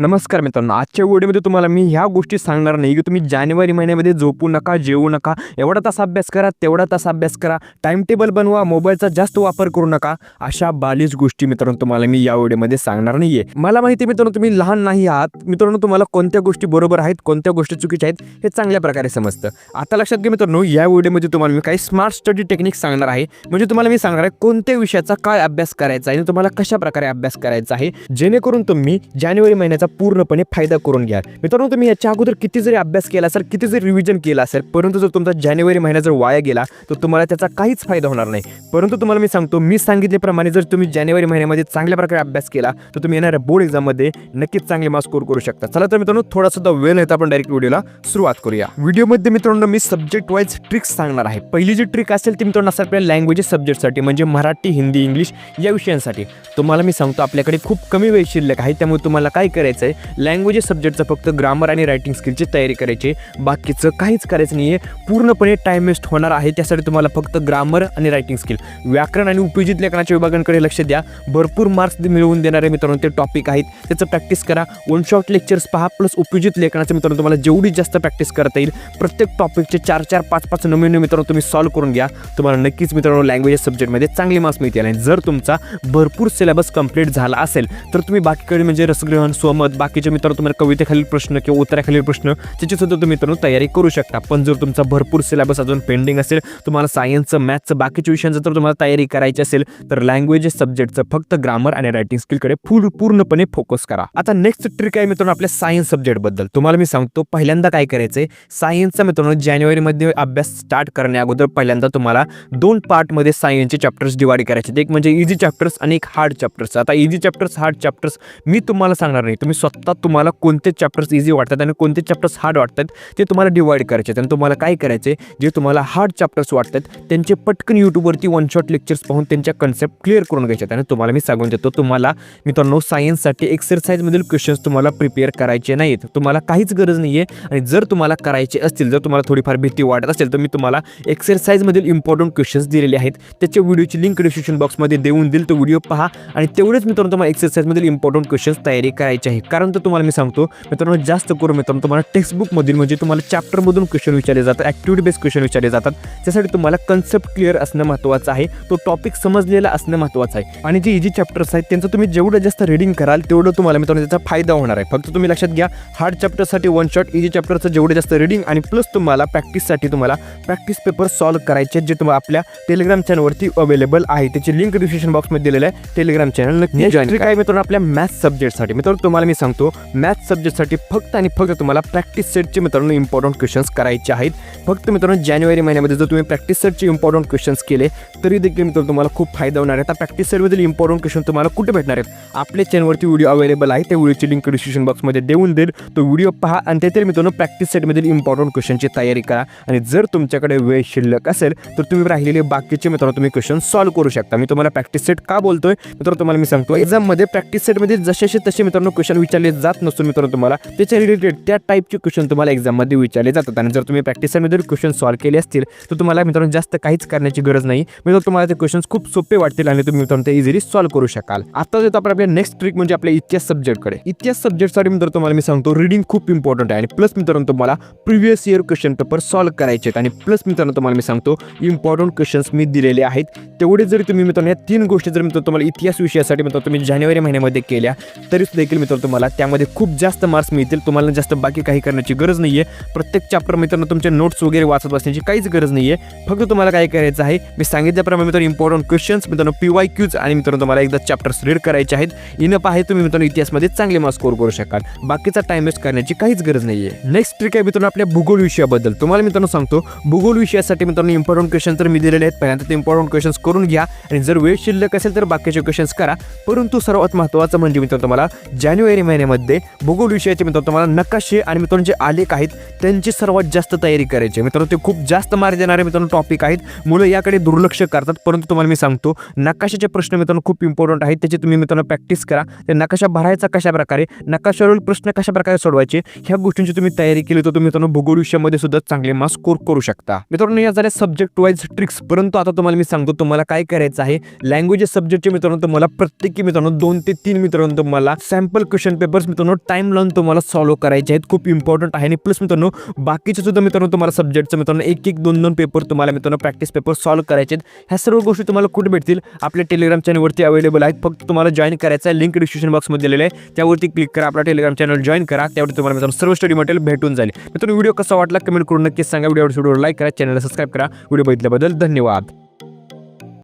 नमस्कार मित्रांनो, आजच्या व्हिडिओमध्ये तुम्हाला मी ह्या गोष्टी सांगणार नाही की तुम्ही जानेवारी महिन्यामध्ये झोपू नका, जेवू नका, एवढा तास अभ्यास करा, तेवढा तास अभ्यास करा, टाइम टेबल बनवा, मोबाईलचा जास्त वापर करू नका. अशा 42 गोष्टी मित्रांनो तुम्हाला मी या व्हिडिओमध्ये सांगणार नाहीये. मला माहिती आहे मित्रांनो, तुम्ही लहान नाही आहात मित्रांनो, तुम्हाला कोणत्या गोष्टी बरोबर आहेत, कोणत्या गोष्टी चुकीच्या आहेत हे चांगल्या प्रकारे समजतं. आता लक्षात घ्या मित्रांनो, या व्हिडिओमध्ये तुम्हाला मी काही स्मार्ट स्टडी टेक्निक सांगणार आहे. म्हणजे तुम्हाला मी सांगणार आहे कोणत्या विषयाचा काय अभ्यास करायचा आहे आणि तुम्हाला कशा प्रकारे अभ्यास करायचा आहे, जेणेकरून तुम्ही जानेवारी महिन्याचा पूर्णपणे फायदा करून घ्या. मित्रांनो, तुम्ही याच्या अगोदर किती जरी अभ्यास केला असेल, किती जरी रिव्हिजन केला असेल, परंतु जर तुमचा जानेवारी महिना जर वाया गेला तर तुम्हाला त्याचा काहीच फायदा होणार नाही. परंतु तुम्हाला मी सांगतो, मी सांगितल्याप्रमाणे जर तुम्ही जानेवारी महिन्यामध्ये चांगल्या प्रकारे अभ्यास केला तर तुम्ही येणाऱ्या बोर्ड एक्झाममध्ये नक्कीच चांगले मार्क्स स्कोर करू शकता. चला तर मित्रांनो, थोडा सुद्धा वेळ नाही, आपण डायरेक्ट व्हिडिओला सुरुवात करूया. व्हिडिओमध्ये मित्रांनो मी सब्जेक्ट वाईज ट्रिक्स सांगणार आहे. पहिली जी ट्रिक असेल ती मित्रांनो असेल आपल्या लँग्वेजेस सब्जेक्टसाठी, म्हणजे मराठी, हिंदी, इंग्लिश या विषयांसाठी. तुम्हाला मी सांगतो, आपल्याकडे खूप कमी वेळ शिल्लक आहे, त्यामुळे तुम्हाला काय करायचं आहे, लँग्वेजेस सब्जेक्टचं फक्त ग्रामर आणि रायटिंग स्किलची तयारी करायची, बाकीचं काहीच करायचं नाही आहे. पूर्णपणे टाइम वेस्ट होणार आहे. त्यासाठी तुम्हाला फक्त ग्रामर आणि रायटिंग स्किल, व्याकरण आणि उपयोजित लेखनाच्या विभागांकडे लक्ष द्या. भरपूर मार्क्स मिळवून देणारे मित्रांनो ते टॉपिक आहेत, त्याचं प्रॅक्टिस करा. वन शॉट लेक्चर्स पहा, प्लस उपयोजित लेखनाचं मित्रांनो तुम्हाला जेवढी जास्त प्रॅक्टिस करता येईल, प्रत्येक टॉपिकचे 4-4, 5-5 नमुने मित्रांनो तुम्ही सॉल्व्ह करून घ्या. तुम्हाला नक्कीच मित्रांनो लँग्वेजेस सब्जेक्टमध्ये चांगले मार्क्स मिळतील. आणि जर तुमचा भरपूर सिलेबस कंप्लीट झाला असेल तर तुम्ही बाकीकडे म्हणजे रसग्रहण, स्वमत, बाकीचे मित्रांनो तुम्हाला कवितेखालील प्रश्न किंवा उत्तराखालील प्रश्न त्याची सुद्धा तुम्ही मित्रांनो तयारी करू शकता. पण जर तुमचा भरपूर सिलेबस अजून पेंडिंग असेल, तुम्हाला सायन्सचं, मॅथ्सचं, बाकीच्या विषयांचं तर तुम्हाला तयारी करायची असेल, तर लँग्वेजेस सब्जेक्टचं फक्त ग्रामर आणि रायटिंग स्किलकडे पूर्णपणे फोकस करा. आता नेक्स्ट ट्रिक आहे मित्रांनो आपल्या सायन्स सब्जेक्टबद्दल. तुम्हाला मी सांगतो, पहिल्यांदा काय करायचंय, सायन्सचा मित्रांनो जानेवारीमध्ये अभ्यास स्टार्ट करण्या अगोदर पहिल्यांदा तुम्हाला 2 पार्टमध्ये सायन्सचे चॅप्टर्स डिवाइड करायचे. एक म्हणजे इझी चॅप्टर्स आणि एक हार्ड चॅप्टर्स. आता इझी चॅप्टर्स, हार्ड चॅप्टर्स मी तुम्हाला सांगणार नाही, तुम्ही स्वतः तुम्हाला कोणते चॅप्टर्स इझी वाटतात आणि कोणते चॅप्टर्स हार्ड वाटतात ते तुम्हाला डिवाइड करायचे. आणि तुम्हाला काय करायचे, जे तुम्हाला हार्ड चॅप्टर्स वाटतात त्यांचे पटकन यूट्यूबवरती वन शॉट लेक्चर्स पाहून त्यांच्या कन्सेप्ट क्लिअर करून घ्यायचे. आणि तुम्हाला मी सांगून देतो, तुम्हाला मित्रांनो सायन्ससाठी एक्सरसाइजमधील क्वेश्चन्स तुम्हाला प्रिपेअर करायचे नाहीत. तुम्हाला काहीच गरज नाही आहे. आणि जर तुम्हाला करायचे असतील, जर तुम्हाला थोडीफार भीती वाटत असेल, तर मी तुम्हाला एक्सरसाइजमधील इम्पॉर्टंट क्वेश्चन्स दिलेले आहेत, त्याच्या व्हिडिओची लिंक डिस्क्रिप्शन बॉक्समध्ये देऊन देईल. तो व्हिडिओ पहा आणि तेवढेच मित्रांनो तुम्हाला एक्सरसाइजमधील इम्पॉर्टंट क्वेश्चन्स तयारी करायचे आहे. कारण तर तुम्हाला मी सांगतो मित्रांनो, जास्त करून मित्रांनो तुम्हाला टेक्स्टबुकमधील म्हणजे तुम्हाला चॅप्टरमधून क्वेश्चन विचारले जातात, ॲक्टिव्हिटी बेस्ड क्वेश्चन विचारले जातात. त्यासाठी तुम्हाला कन्सेप्ट क्लिअर असणं महत्त्वाचं आहे, तो टॉपिक समजलेला असणं महत्त्वाचं आहे. आणि जे इझी चॅप्टर्स आहेत त्यांचं तुम्ही जेवढं जास्त रीडिंग कराल तेवढं तुम्हाला मित्रांनो त्याचा फायदा होणार आहे. फक्त तुम्ही लक्षात घ्या, हार्ड चॅप्टरसाठी वन शॉट, इझी चॅप्टरचं जेवढं जास्त रीडिंग आणि प्लस तुम्हाला प्रॅक्टिससाठी तुम्हाला प्रॅक्टिस पेपर सॉल्व्ह करायचे, जे तुम्हाला आपल्या टेलिग्राम चॅनलवरती अवेलेबल आहे. त्याची लिंक डिस्क्रिप्शन बॉक्समध्ये दिलेलं आहे, टेलिग्राम चॅनल नक्की जॉईन करा. काय मित्रांनो आपल्या मॅथ्स सब्जेक्टसाठी मित्रांनो तुम्हाला मी सांगतो, मॅथ्स सब्जेक्टसाठी फक्त आणि फक्त तुम्हाला प्रॅक्टिस सेटचे मित्रांनो इम्पॉर्टंट क्वेश्चन्स करायचे आहेत. फक्त मित्रांनो जानेवारी महिन्यामध्ये जर तुम्ही प्रॅक्टिस सेटचे इम्पॉर्टंट क्वेश्चन्स केले तरी देखील मित्रांनो तुम्हाला खूप फायदा होणार आहे. आता प्रॅक्टिस सेटमधील इम्पॉर्टंट क्वेश्चन तुम्हाला कुठे भेटणार आहेत, आपल्या चॅनलवरती व्हिडिओ अवेलेबल आहे, त्या व्हिडिओची लिंक डिस्क्रिप्शन बॉक्समध्ये देऊन देईल. तो व्हिडिओ पहा आणि तेथील मित्रांनो प्रॅक्टिस सेटमधील इम्पॉर्टंट क्वेश्चनची तयारी करा. आणि जर तुमच्याकडे वेळ शिल्लक असेल तर तुम्ही राहिलेले बाकीचे मित्रांनो तुम्ही क्वेश्चन सॉल्व्ह करू शकता. मी तुम्हाला प्रॅक्टिस सेट का बोलतोय मित्रांनो, तुम्हाला मी सांगतो, एक्झाममध्ये प्रॅक्टिस सेटमध्ये जसे तसे मित्रांनो क्वेश्चन विचारले जात नसून मित्रांनो तुम्हाला त्याच्या रिलेटेड त्या टाईपचे क्वेश्चन तुम्हाला एक्झाममध्ये विचारले जातात. आणि जर तुम्ही प्रॅक्टिस सेटमध्ये क्वेश्चन सॉल्व्ह केले असतील तर तुम्हाला मित्रांनो जास्त काहीच करण्याची गरज नाही. मित्रांनो तुम्हाला ते क्वेश्चन्स खूप सोपे वाटतील आणि तुम्ही मित्रांनो ते इझिली सॉल्व्ह करू शकाल. आता येतो आपण आपल्या नेक्स्ट ट्रिक म्हणजे आपल्या इतिहास सब्जेक्टकडे. इतिहास सब्जेक्टसाठी मित्रांनो तुम्हाला मी सांगतो, रीडिंग खूप इम्पॉर्टंट आहे. आणि प्लस मित्रांनो तुम्हाला previous year question paper solve करायचे आहेत. आणि प्लस मित्रांनो तुम्हाला मी सांगतो, इम्पॉर्टंट क्वेश्चन्स मी दिलेले आहेत. तेवढे जरी तुम्ही मित्रांनो या 3 गोष्टी जर मित्रांनो तुम्हाला इतिहास विषयासाठी मित्रांनो तुम्ही जानेवारी महिन्यामध्ये केल्या तरी देखील मित्रांनो तुम्हाला त्यामध्ये खूप जास्त मार्क्स मिळतील. तुम्हाला जास्त बाकी काही करण्याची गरज नाही आहे. प्रत्येक चॅप्टर मित्रांनो तुमचे नोट्स वगैरे वाचत बसण्याची काहीच गरज नाही आहे. फक्त तुम्हाला काय करायचं आहे, मी सांगितल्याप्रमाणे मित्रांनो इम्पॉर्टंट क्वेश्चन्स मित्रांनो PYQs आणि मित्रांनो तुम्हाला एकदा चॅप्टर्स रीड करायचे आहेत. इनफ आहे, तुम्ही मित्रांनो इतिहासमध्ये चांगले मार्क्स स्कोर करू शकाल. बाकीचा टाइम वेस्ट करण्याची काहीच गरज नाही आहे. नेक्स्ट ट्रिक आहे मित्रांनो आपल्या भूगोल विषयाबद्दल. तुम्हाला मित्रांनो सांगतो, भूगोल विषयासाठी मित्रांनो इम्पॉर्टंट क्वेश्चन तर मी दिलेले आहेत. पहिल्यांदा ते इम्पॉर्टंट क्वेश्चन्स करून घ्या आणि जर वेळ शिल्लक असेल तर बाकीचे क्वेश्चन्स करा. परंतु सर्वात महत्त्वाचं म्हणजे मित्रांनो तुम्हाला जानेवारी महिन्यामध्ये भूगोल विषयाचे मित्रांनो तुम्हाला नकाशे आणि मित्रांनो जे आलेख आहेत त्यांची सर्वात जास्त तयारी करायची. मित्रांनो ते खूप जास्त मार्क देणारे मित्रांनो टॉपिक आहेत. मुलं याकडे दुर्लक्ष करतात, परंतु तुम्हाला मी सांगतो नकाशाचे प्रश्न मित्रांनो खूप इम्पॉर्टंट आहेत. त्याची तुम्ही मित्रांनो प्रॅक्टिस करा. ते नकाशा भरायचा कशा प्रकारे, नकाशावरील प्रश्न कशा प्रकारे सोडवायचे, ह्या गोष्टींची तुम्ही तयारी केली तर तुम्ही मित्रांनो भूगोल विषयामध्ये सुद्धा चांगले मार्क्स स्कोर करू शकता. मित्रांनो या झाल्या सब्जेक्ट वाईज ट्रिक्स. परंतु आता तुम्हाला मी सांगतो, तुम्हाला काय करायचं आहे, लँग्वेजेस सब्जेक्टचे मित्रांनो तुम्हाला प्रत्येकी मित्रांनो 2 ते 3 मित्रांनो तुम्हाला सॅम्पल क्वेश्चन क्वेश्चन पेपर्स मित्रांनो टाईम लावून तुम्हाला सॉल्व्ह करायचे आहेत, खूप इम्पॉर्टंट आहे. आणि प्लस मित्रांनो बाकीचे सुद्धा मित्रांनो तुम्हाला सब्जेक्टचं मित्रांनो 1-1, 2-2 पेपर तुम्हाला मित्रांनो प्रॅक्टिस पेपर सॉल्व्ह करायचे आहेत. ह्या सर्व गोष्टी तुम्हाला कुठे भेटतील? आपल्या टेलिग्राम चॅनलवरती अवेलेबल आहेत. फक्त तुम्हाला जॉईन करायचं आहे, लिंक डिस्क्रिप्शन बॉक्समध्ये दिलेलं आहे, त्यावरती क्लिक करा, आपला टेलिग्राम चॅनल जॉईन करा, त्यावरती तुम्हाला मित्रांनो सर्व स्टडी मटेरियल भेटून जाईल. मित्रांनो व्हिडिओ कसा वाटला कमेंट करून नक्कीच सांगा. व्हिडिओवर लाईक करा, चॅनलला सबस्क्राईब करा. व्हिडिओ बघितल्याबद्दल धन्यवाद.